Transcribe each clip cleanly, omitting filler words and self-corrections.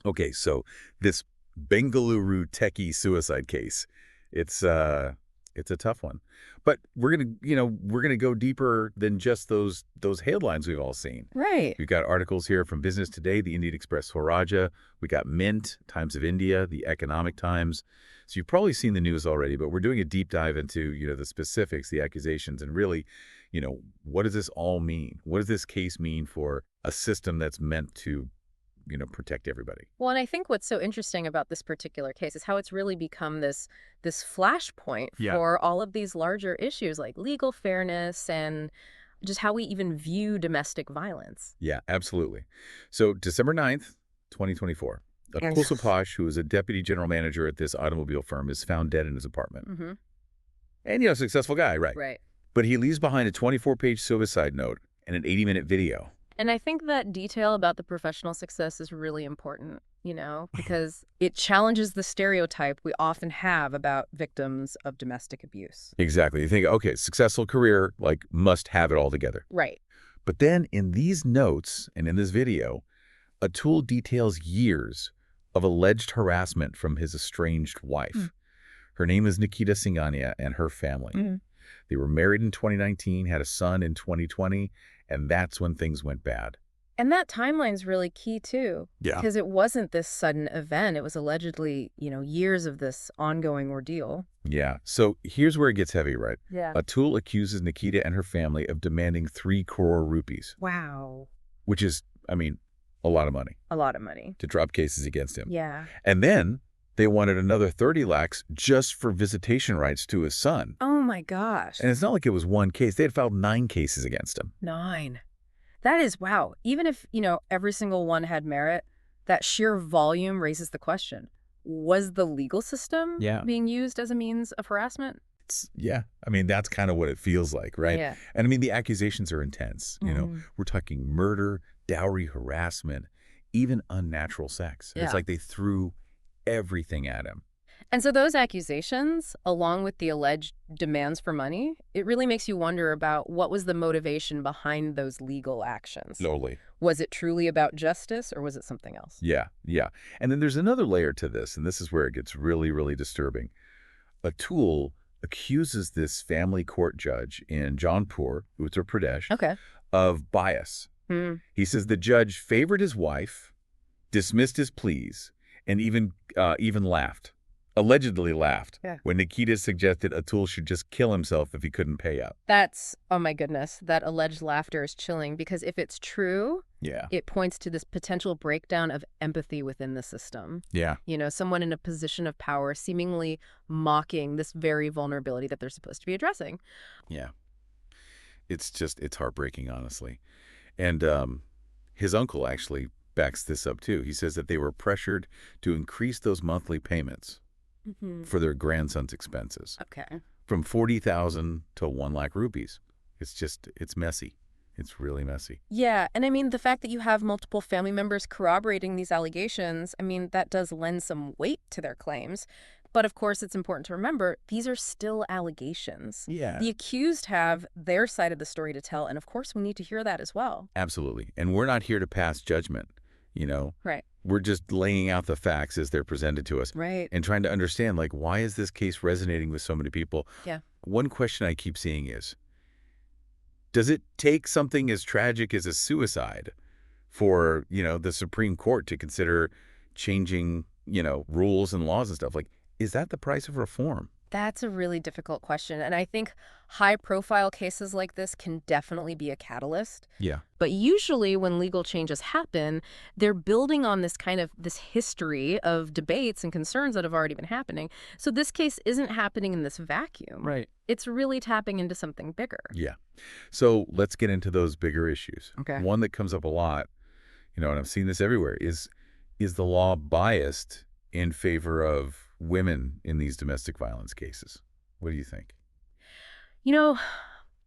Okay, so this Bengaluru Techie suicide case, it's it's a tough one. But we're gonna go deeper than just those headlines we've all seen. Right. We've got articles here from Business Today, the Indian Express Swaraja. We got Mint, Times of India, the Economic Times. So you've probably seen the news already, but we're doing a deep dive into, the specifics, the accusations, and really, what does this all mean? What does this case mean for a system that's meant to, protect everybody? Well, and I think what's so interesting about this particular case is how it's really become this flashpoint Yeah. for all of these larger issues like legal fairness and just how we even view domestic violence. Yeah, absolutely. So December 9th, 2024, And Atul Supash, who is a deputy general manager at this automobile firm, is found dead in his apartment. hmm And, successful guy, right? Right. But he leaves behind a 24-page suicide note and an 80-minute video. And I think that detail about the professional success is really important, because it challenges the stereotype we often have about victims of domestic abuse. Exactly. You think, okay, successful career, must have it all together. Right. But then in these notes and in this video, Atul details years of alleged harassment from his estranged wife. Mm. Her name is Nikita Singhania, and her family. Mm. They were married in 2019, had a son in 2020, and that's when things went bad. And that timeline's really key, too. Yeah. Because it wasn't this sudden event. It was allegedly, years of this ongoing ordeal. Yeah. So here's where it gets heavy, right? Yeah. Atul accuses Nikita and her family of demanding 3 crore rupees, Wow. which is, a lot of money A lot of money. to drop cases against him. Yeah. And then they wanted another 30 lakhs just for visitation rights to his son. Oh, my gosh. And it's not like it was one case. They had filed 9 cases against him. 9. That is, wow. Even if, every single one had merit, that sheer volume raises the question. Was the legal system being used as a means of harassment? Yeah. That's kind of what it feels like, right? Yeah. And the accusations are intense. We're talking murder, dowry harassment, even unnatural sex. Yeah. It's like they threw everything at him. And so those accusations, along with the alleged demands for money, it really makes you wonder about what was the motivation behind those legal actions. Slowly. Was it truly about justice, or was it something else? Yeah, yeah. And then there's another layer to this, and this is where it gets really, really disturbing. Atul accuses this family court judge in Jaunpur, Uttar Pradesh, Okay. of bias. He says the judge favored his wife, dismissed his pleas, and even laughed. Allegedly laughed when Nikita suggested Atul should just kill himself if he couldn't pay up. That's, oh my goodness, that alleged laughter is chilling because if it's true, it points to this potential breakdown of empathy within the system. Yeah. Someone in a position of power seemingly mocking this very vulnerability that they're supposed to be addressing. Yeah. It's heartbreaking, honestly. And his uncle actually backs this up, too. He says that they were pressured to increase those monthly payments for their grandson's expenses. Okay. From 40,000 to 1 lakh rupees. It's messy. It's really messy. Yeah, and the fact that you have multiple family members corroborating these allegations, that does lend some weight to their claims. But of course, it's important to remember, these are still allegations. Yeah. The accused have their side of the story to tell, and of course, we need to hear that as well. Absolutely. And we're not here to pass judgment, Right. We're just laying out the facts as they're presented to us. Right. And trying to understand, why is this case resonating with so many people? Yeah. One question I keep seeing is, does it take something as tragic as a suicide for, the Supreme Court to consider changing, rules and laws and stuff? Is that the price of reform? That's a really difficult question. And I think high-profile cases like this can definitely be a catalyst. Yeah. But usually when legal changes happen, they're building on this history of debates and concerns that have already been happening. So this case isn't happening in this vacuum. Right. It's really tapping into something bigger. Yeah. So let's get into those bigger issues. Okay. One that comes up a lot, and I've seen this everywhere, is the law biased in favor of women in these domestic violence cases? What do you think?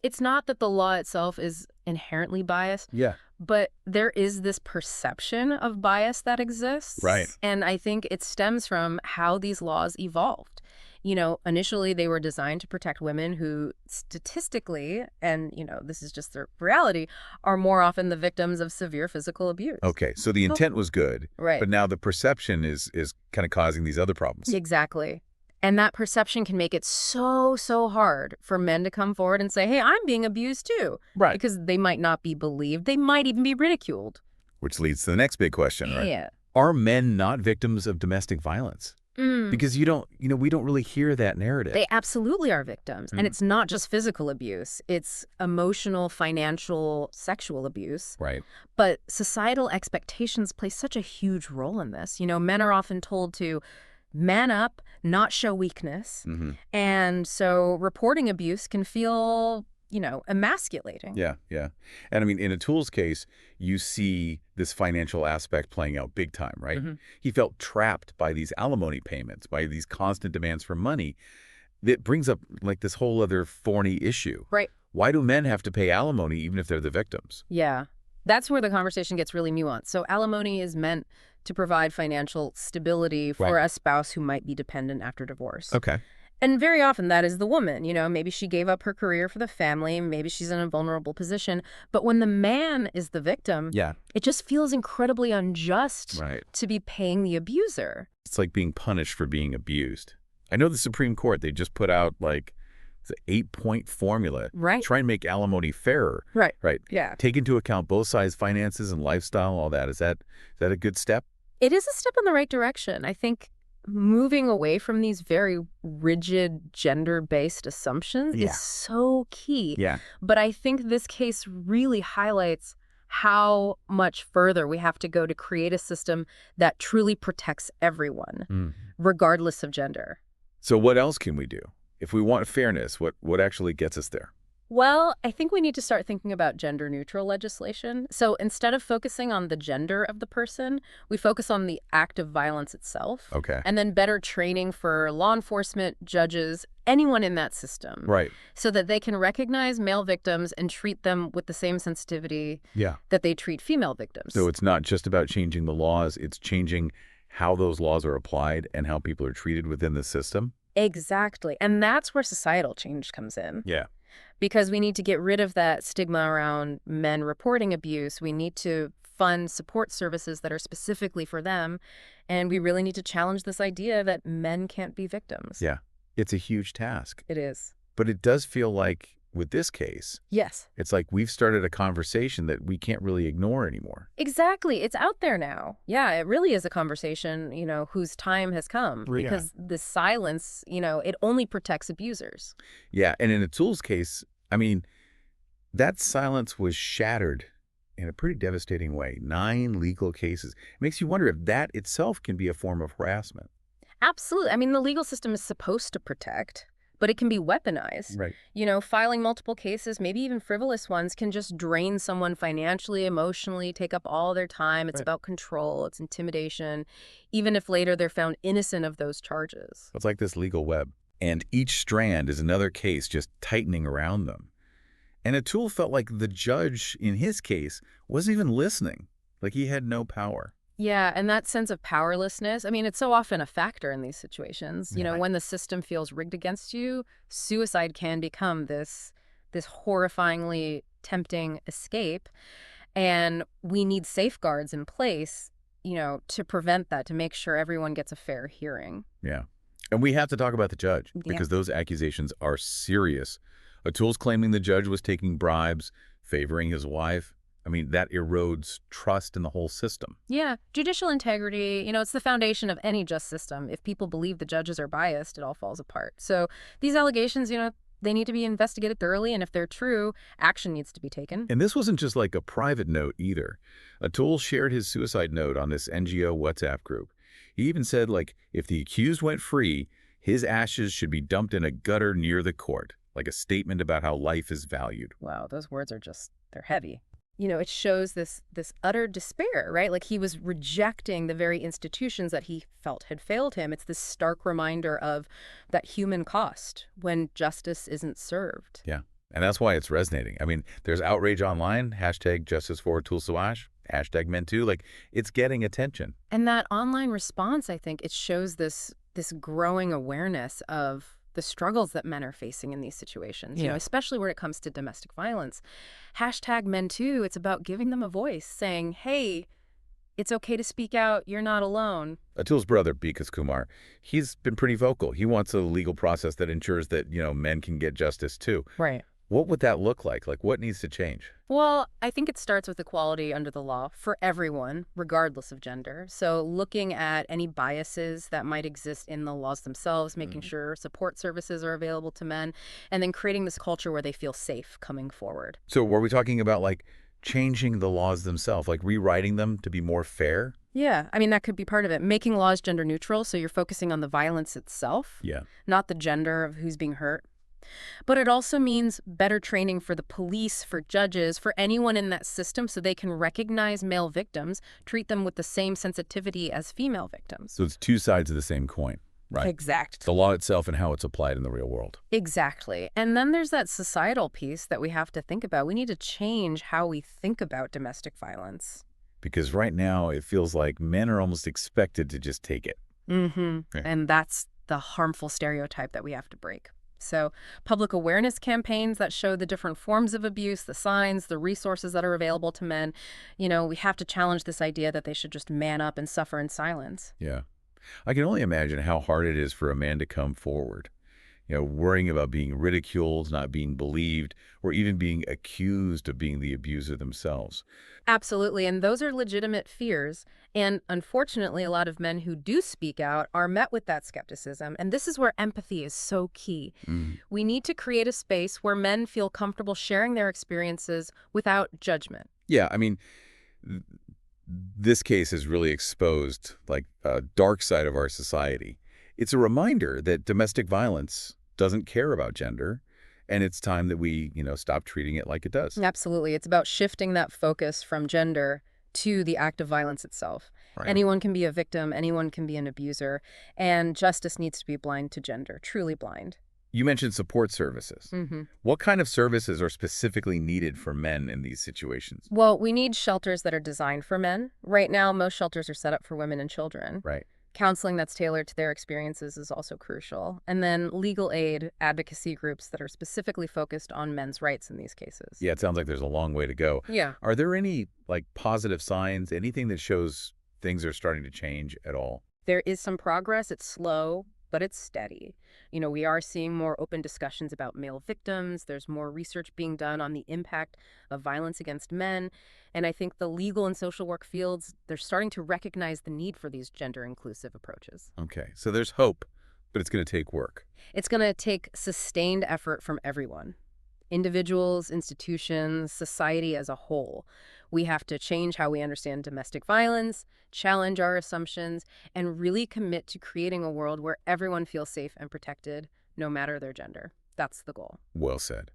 It's not that the law itself is inherently biased. Yeah. But there is this perception of bias that exists. Right. And I think it stems from how these laws evolved. Initially they were designed to protect women who statistically, and, this is just the reality, are more often the victims of severe physical abuse. Okay, so the intent was good, Right. but now the perception is kind of causing these other problems. Exactly. And that perception can make it so hard for men to come forward and say, hey, I'm being abused too. Right. Because they might not be believed. They might even be ridiculed. Which leads to the next big question, right? Yeah. Are men not victims of domestic violence? Because we don't really hear that narrative. They absolutely are victims. And it's not just physical abuse. It's emotional, financial, sexual abuse. Right. But societal expectations play such a huge role in this. Men are often told to man up, not show weakness. And so reporting abuse can feel, emasculating. Yeah. And I mean, in Atul's case, you see this financial aspect playing out big time, right? He felt trapped by these alimony payments, by these constant demands for money. That brings up like this whole other thorny issue. Right. Why do men have to pay alimony even if they're the victims? Yeah. That's where the conversation gets really nuanced. So alimony is meant to provide financial stability for a spouse who might be dependent after divorce. Okay. And very often that is the woman. Maybe she gave up her career for the family. Maybe she's in a vulnerable position. But when the man is the victim, it just feels incredibly unjust to be paying the abuser. It's like being punished for being abused. I know the Supreme Court, they just put out like the 8-point formula. Right. Try and make alimony fairer. Right. Yeah. Take into account both sides' finances and lifestyle, all that. Is that a good step? It is a step in the right direction. I think moving away from these very rigid gender-based assumptions is so key. Yeah. But I think this case really highlights how much further we have to go to create a system that truly protects everyone, regardless of gender. So what else can we do? If we want fairness, what actually gets us there? Well, I think we need to start thinking about gender-neutral legislation. So instead of focusing on the gender of the person, we focus on the act of violence itself. Okay. And then better training for law enforcement, judges, anyone in that system. Right. So that they can recognize male victims and treat them with the same sensitivity that they treat female victims. So it's not just about changing the laws, it's changing how those laws are applied and how people are treated within the system? Exactly. And that's where societal change comes in. Yeah. Because we need to get rid of that stigma around men reporting abuse. We need to fund support services that are specifically for them. And we really need to challenge this idea that men can't be victims. Yeah. It's a huge task. It is. But it does feel like, with this case, yes, it's like we've started a conversation that we can't really ignore anymore. Exactly. It's out there now. Yeah, it really is a conversation, whose time has come. Because the silence, it only protects abusers. Yeah, and in Atul's case, I mean, that silence was shattered in a pretty devastating way. 9 legal cases. It makes you wonder if that itself can be a form of harassment. Absolutely. I mean, the legal system is supposed to protect, but it can be weaponized. Right. Filing multiple cases, maybe even frivolous ones, can just drain someone financially, emotionally, take up all their time. It's about control. It's intimidation, even if later they're found innocent of those charges. It's like this legal web. And each strand is another case just tightening around them. And Atul felt like the judge, in his case, wasn't even listening. Like he had no power. Yeah, and that sense of powerlessness, I mean, it's so often a factor in these situations. When the system feels rigged against you, suicide can become this horrifyingly tempting escape. And we need safeguards in place, to prevent that, to make sure everyone gets a fair hearing. Yeah. And we have to talk about the judge, because those accusations are serious. Atul's claiming the judge was taking bribes, favoring his wife. I mean, that erodes trust in the whole system. Yeah. Judicial integrity, it's the foundation of any just system. If people believe the judges are biased, it all falls apart. So these allegations, they need to be investigated thoroughly. And if they're true, action needs to be taken. And this wasn't just like a private note either. Atul shared his suicide note on this NGO WhatsApp group. He even said, if the accused went free, his ashes should be dumped in a gutter near the court, like a statement about how life is valued. Wow, those words are they're heavy. It shows this utter despair, right? Like he was rejecting the very institutions that he felt had failed him. It's this stark reminder of that human cost when justice isn't served. Yeah, and that's why it's resonating. I mean, there's outrage online, #Justice for Atul Sawash, #Men Too. It's getting attention. And that online response, I think, it shows this this growing awareness of the struggles that men are facing in these situations, Yeah. especially when it comes to domestic violence. #MenToo, it's about giving them a voice, saying, hey, it's okay to speak out. You're not alone. Atul's brother, Bikas Kumar, he's been pretty vocal. He wants a legal process that ensures that, men can get justice too. Right. What would that look like? Like, what needs to change? Well, I think it starts with equality under the law for everyone, regardless of gender. So looking at any biases that might exist in the laws themselves, making sure support services are available to men, and then creating this culture where they feel safe coming forward. So were we talking about, like, changing the laws themselves, like rewriting them to be more fair? Yeah, I mean, that could be part of it. Making laws gender neutral, so you're focusing on the violence itself, Yeah. not the gender of who's being hurt. But it also means better training for the police, for judges, for anyone in that system so they can recognize male victims, treat them with the same sensitivity as female victims. So it's two sides of the same coin, right? Exactly. The law itself and how it's applied in the real world. Exactly. And then there's that societal piece that we have to think about. We need to change how we think about domestic violence. Because right now it feels like men are almost expected to just take it. Mm-hmm. Yeah. And that's the harmful stereotype that we have to break. So public awareness campaigns that show the different forms of abuse, the signs, the resources that are available to men. We have to challenge this idea that they should just man up and suffer in silence. Yeah. I can only imagine how hard it is for a man to come forward, worrying about being ridiculed, not being believed, or even being accused of being the abuser themselves. Absolutely. And those are legitimate fears. And unfortunately, a lot of men who do speak out are met with that skepticism. And this is where empathy is so key. We need to create a space where men feel comfortable sharing their experiences without judgment. Yeah, I mean, th- this case has really exposed, like, a dark side of our society. It's a reminder that domestic violence doesn't care about gender, and it's time that we, stop treating it like it does. Absolutely. It's about shifting that focus from gender to the act of violence itself. Right. Anyone can be a victim, anyone can be an abuser, and justice needs to be blind to gender, truly blind. You mentioned support services. What kind of services are specifically needed for men in these situations? Well, we need shelters that are designed for men. Right now, most shelters are set up for women and children. Right. Counseling that's tailored to their experiences is also crucial. And then legal aid, advocacy groups that are specifically focused on men's rights in these cases. Yeah, it sounds like there's a long way to go. Yeah. Are there any, like, positive signs, anything that shows things are starting to change at all? There is some progress. It's slow, but it's steady. We are seeing more open discussions about male victims. There's more research being done on the impact of violence against men. And I think the legal and social work fields, they're starting to recognize the need for these gender-inclusive approaches. Okay, so there's hope, but it's going to take work. It's going to take sustained effort from everyone. Individuals, institutions, society as a whole. We have to change how we understand domestic violence, challenge our assumptions, and really commit to creating a world where everyone feels safe and protected, no matter their gender. That's the goal. Well said.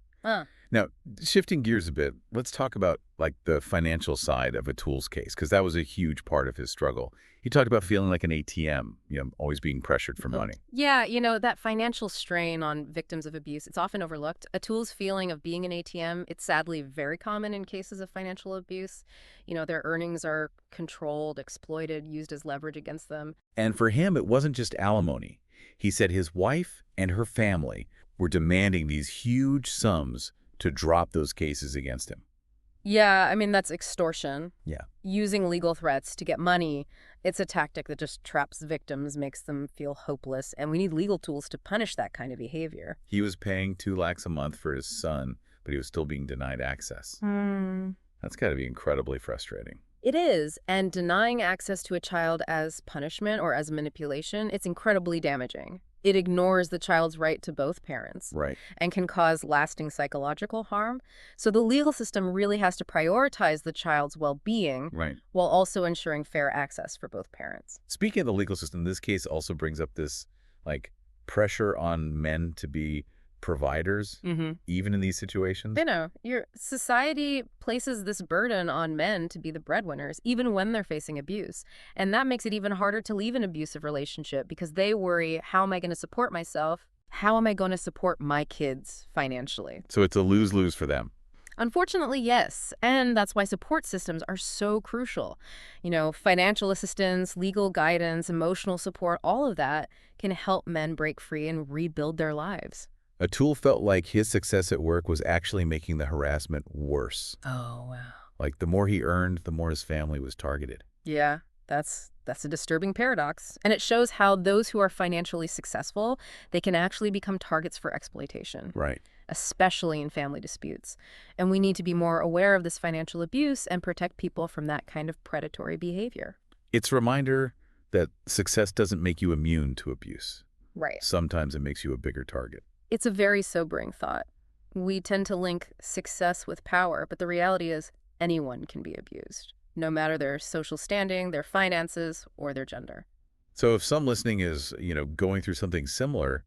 Now, shifting gears a bit, let's talk about, like, the financial side of Atul's case, because that was a huge part of his struggle. He talked about feeling like an ATM, always being pressured for money. Yeah, that financial strain on victims of abuse, it's often overlooked. Atul's feeling of being an ATM, it's sadly very common in cases of financial abuse. Their earnings are controlled, exploited, used as leverage against them. And for him, it wasn't just alimony. He said his wife and her family were demanding these huge sums to drop those cases against him. Yeah, I mean, that's extortion. Yeah. Using legal threats to get money, it's a tactic that just traps victims, makes them feel hopeless, and we need legal tools to punish that kind of behavior. He was paying $2 lakhs a month for his son, but he was still being denied access. That's got to be incredibly frustrating. It is, and denying access to a child as punishment or as manipulation, it's incredibly damaging. It ignores the child's right to both parents. Right. And can cause lasting psychological harm. So the legal system really has to prioritize the child's well-being Right. while also ensuring fair access for both parents. Speaking of the legal system, this case also brings up this, like, pressure on men to be providers, even in these situations. Your society places this burden on men to be the breadwinners, even when they're facing abuse. And that makes it even harder to leave an abusive relationship because they worry, how am I going to support myself? How am I going to support my kids financially? So it's a lose-lose for them. Unfortunately, yes. And that's why support systems are so crucial. Financial assistance, legal guidance, emotional support, all of that can help men break free and rebuild their lives. Atul felt like his success at work was actually making the harassment worse. Oh, wow. Like, the more he earned, the more his family was targeted. Yeah, that's a disturbing paradox. And it shows how those who are financially successful, they can actually become targets for exploitation, Right. especially in family disputes. And we need to be more aware of this financial abuse and protect people from that kind of predatory behavior. It's a reminder that success doesn't make you immune to abuse. Right. Sometimes it makes you a bigger target. It's a very sobering thought. We tend to link success with power, but the reality is anyone can be abused, no matter their social standing, their finances, or their gender. So if some listening is, going through something similar,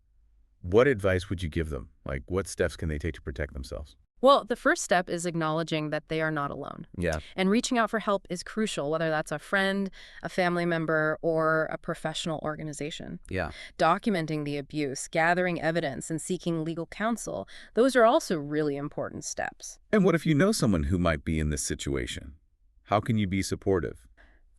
what advice would you give them? Like, what steps can they take to protect themselves? Well, the first step is acknowledging that they are not alone. Yeah. And reaching out for help is crucial, whether that's a friend, a family member, or a professional organization. Yeah. Documenting the abuse, gathering evidence, and seeking legal counsel, those are also really important steps. And what if you know someone who might be in this situation? How can you be supportive?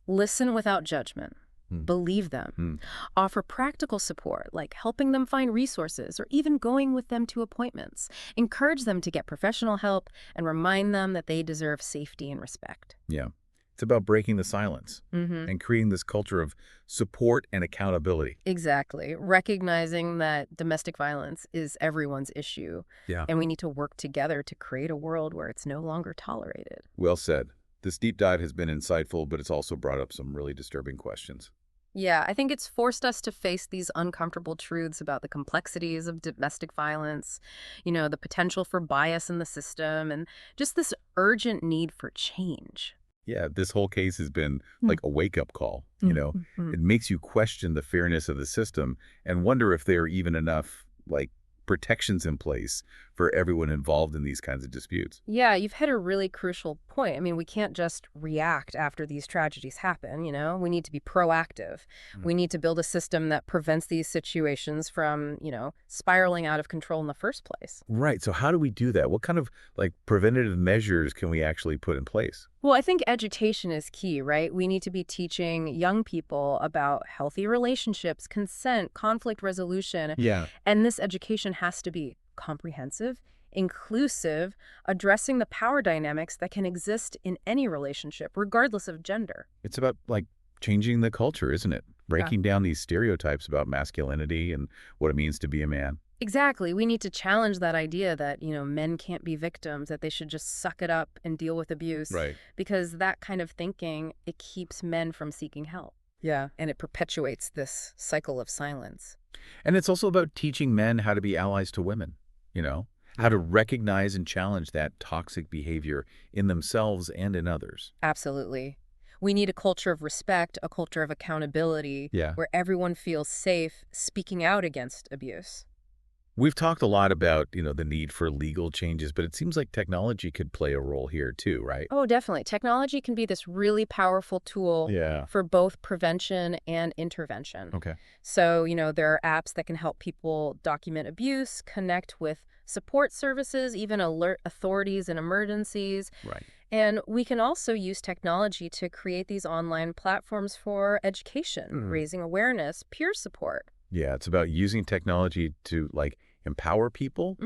Listen without judgment. Hmm. Believe them. Hmm. Offer practical support, like helping them find resources or even going with them to appointments. Encourage them to get professional help and remind them that they deserve safety and respect. Yeah. It's about breaking the silence and creating this culture of support and accountability. Exactly. Recognizing that domestic violence is everyone's issue. Yeah. And we need to work together to create a world where it's no longer tolerated. Well said. This deep dive has been insightful, but it's also brought up some really disturbing questions. Yeah, I think it's forced us to face these uncomfortable truths about the complexities of domestic violence, the potential for bias in the system, and just this urgent need for change. Yeah, this whole case has been like a wake-up call, It makes you question the fairness of the system and wonder if there are even enough, protections in place for everyone involved in these kinds of disputes. Yeah, you've hit a really crucial point. I mean, we can't just react after these tragedies happen, We need to be proactive. We need to build a system that prevents these situations from, spiraling out of control in the first place. Right. So how do we do that? What kind of preventative measures can we actually put in place? Well, I think education is key, right? We need to be teaching young people about healthy relationships, consent, conflict resolution. Yeah. And this education has to be comprehensive, inclusive, addressing the power dynamics that can exist in any relationship, regardless of gender. It's about changing the culture, isn't it? Breaking down these stereotypes about masculinity and what it means to be a man. Exactly. We need to challenge that idea that, men can't be victims, that they should just suck it up and deal with abuse. Right. Because that kind of thinking, it keeps men from seeking help. Yeah. And it perpetuates this cycle of silence. And it's also about teaching men how to be allies to women, how to recognize and challenge that toxic behavior in themselves and in others. Absolutely. We need a culture of respect, a culture of accountability, where everyone feels safe speaking out against abuse. We've talked a lot about, the need for legal changes, but it seems like technology could play a role here too, right? Oh, definitely. Technology can be this really powerful tool for both prevention and intervention. Okay. So, there are apps that can help people document abuse, connect with support services, even alert authorities in emergencies. Right. And we can also use technology to create these online platforms for education, raising awareness, peer support. Yeah, it's about using technology to empower people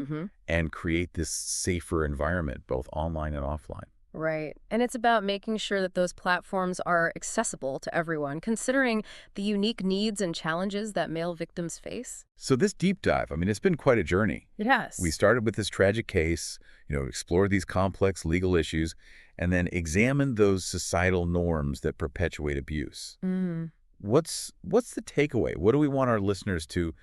and create this safer environment, both online and offline. Right. And it's about making sure that those platforms are accessible to everyone, considering the unique needs and challenges that male victims face. So this deep dive, it's been quite a journey. Yes. We started with this tragic case, explored these complex legal issues, and then examined those societal norms that perpetuate abuse. What's the takeaway? What do we want our listeners to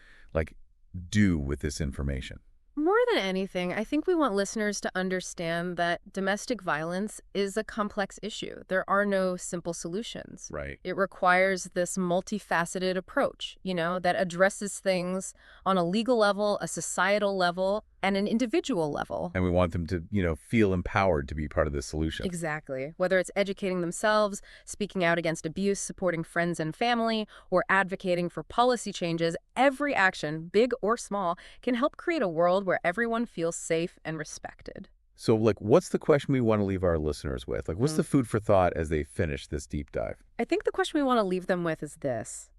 do with this information? More than anything, I think we want listeners to understand that domestic violence is a complex issue. There are no simple solutions. Right. It requires this multifaceted approach, that addresses things on a legal level, a societal level, and an individual level. And we want them to, feel empowered to be part of the solution. Exactly. Whether it's educating themselves, speaking out against abuse, supporting friends and family, or advocating for policy changes, every action, big or small, can help create a world where everyone feels safe and respected. So, like, what's the question we want to leave our listeners with? Like, what's the food for thought as they finish this deep dive? I think the question we want to leave them with is this.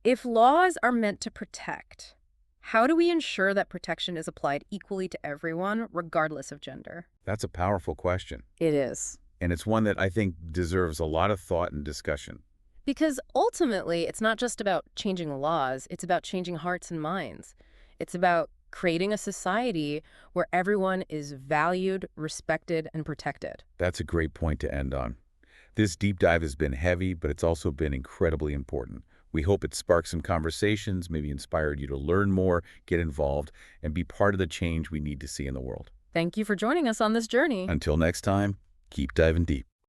If laws are meant to protect, how do we ensure that protection is applied equally to everyone, regardless of gender? That's a powerful question. It is. And it's one that I think deserves a lot of thought and discussion. Because ultimately, it's not just about changing laws, it's about changing hearts and minds. It's about creating a society where everyone is valued, respected, and protected. That's a great point to end on. This deep dive has been heavy, but it's also been incredibly important. We hope it sparked some conversations, maybe inspired you to learn more, get involved, and be part of the change we need to see in the world. Thank you for joining us on this journey. Until next time, keep diving deep.